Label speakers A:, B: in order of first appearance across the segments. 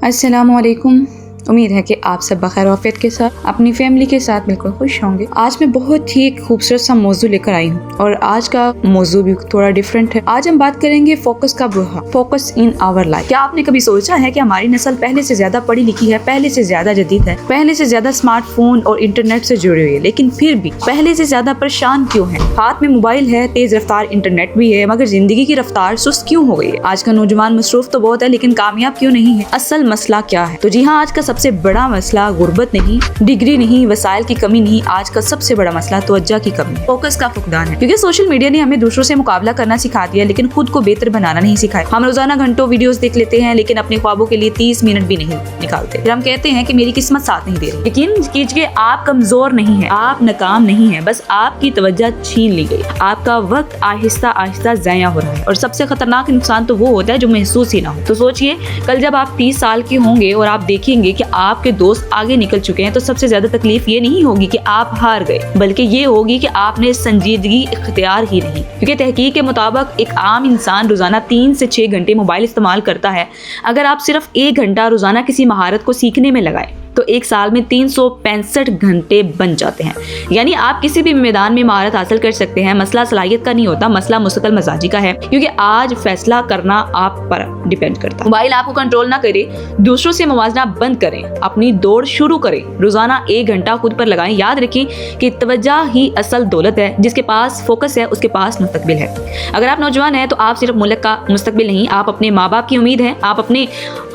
A: अस्सलामुअलैकुम। उम्मीद है कि आप सब बखैर आफियत के साथ अपनी फैमिली के साथ बिल्कुल खुश होंगे। आज मैं बहुत ही खूबसूरत सा मौजू लेकर आई हूँ और आज का मौजू भी थोड़ा डिफरेंट है। आज हम बात करेंगे फोकस का बुरा, फोकस इन आवर लाइफ। क्या आपने कभी सोचा है कि हमारी नस्ल पहले से ज्यादा पढ़ी लिखी है, पहले से ज्यादा जदीद है, पहले से ज्यादा स्मार्टफोन और इंटरनेट से जुड़ी हुई है, लेकिन फिर भी पहले से ज्यादा परेशान क्यों है? हाथ में मोबाइल है, तेज रफ्तार इंटरनेट भी है, मगर जिंदगी की रफ्तार सुस्त क्यों हो गई है? आज का नौजवान मसरूफ तो बहुत है, लेकिन कामयाब क्यों नहीं है? असल मसला क्या है? तो जी हाँ, आज का सबसे बड़ा मसला गुर्बत नहीं, डिग्री नहीं, वसाइल की कमी नहीं, आज का सबसे बड़ा मसला तवज्जो की कमी, फोकस का फुकदान है। क्योंकि सोशल मीडिया ने हमें दूसरों से मुकाबला करना सिखा दिया, लेकिन खुद को बेहतर बनाना नहीं सिखाया। हम रोजाना घंटों वीडियोस देख लेते हैं, लेकिन अपने ख्वाबों के लिए 30 मिनट भी नहीं निकालते। फिर हम कहते हैं कि मेरी किस्मत साथ नहीं दे रही। यकीन कीजिए, आप कमजोर नहीं है, आप नाकाम नहीं है, बस आपकी तवज्जो छीन ली गई। आपका वक्त आहिस्ता आहिस्ता ज़ाया हो रहा है और सबसे खतरनाक नुकसान तो वो होता है जो महसूस ही ना हो। तो सोचिए, कल जब आप 30 साल के होंगे और आप देखेंगे कि आपके दोस्त आगे निकल चुके हैं, तो सबसे ज्यादा तकलीफ ये नहीं होगी कि आप हार गए, बल्कि ये होगी कि आपने संजीदगी इख्तियार ही नहीं। क्योंकि तहकीक के मुताबिक एक आम इंसान रोजाना 3 से 6 घंटे मोबाइल इस्तेमाल करता है। अगर आप सिर्फ 1 घंटा रोजाना किसी महारत को सीखने में लगाए तो एक साल में 365 घंटे बन जाते हैं। यानी आप किसी भी मैदान में महारत हासिल कर सकते हैं। मसला सलाहियत का नहीं होता, मसला मुस्तकिल मजाजी का है, क्योंकि आज फैसला करना आप पर डिपेंड करता है। मोबाइल आपको कंट्रोल ना करे, दूसरों से मुवाजना बंद करें, अपनी दौड़ शुरू करें, रोजाना 1 घंटा खुद पर लगाएं। याद रखें कि तवज्जो ही असल दौलत है। जिसके पास फोकस है उसके पास मुस्तकबिल है। अगर आप नौजवान हैं तो आप सिर्फ मुल्क का मुस्तकबिल नहीं, आप अपने माँ बाप की उम्मीद हैं, आप अपने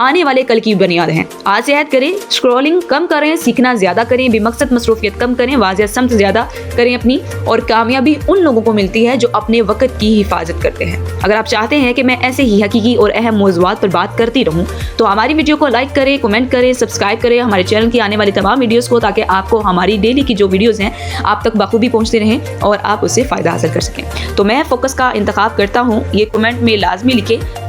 A: आने वाले कल की बुनियाद हैं। आज से ऐड करें, स्क्रॉलिंग कम करें, सीखना ज्यादा करें, बेमकसद मसरूफियत कम करें, वाज़ेह समत ज्यादा करें अपनी। और कामयाबी उन लोगों को मिलती है जो अपने वक्त की हिफाजत करते हैं। अगर आप चाहते हैं कि मैं ऐसे ही हकीकी और अहम मौज़ूआत पर बात करती रहूं, तो हमारी वीडियो को लाइक करें, कमेंट करें, सब्सक्राइब करें हमारे चैनल की आने वाली तमाम वीडियोस को, ताकि आपको हमारी डेली की जो वीडियोस हैं आप तक बखूबी पहुंचते रहें और आप उससे फ़ायदा हासिल कर सकें। तो मैं फोकस का इंतखाब करता हूँ, ये कमेंट में लाजमी लिखें।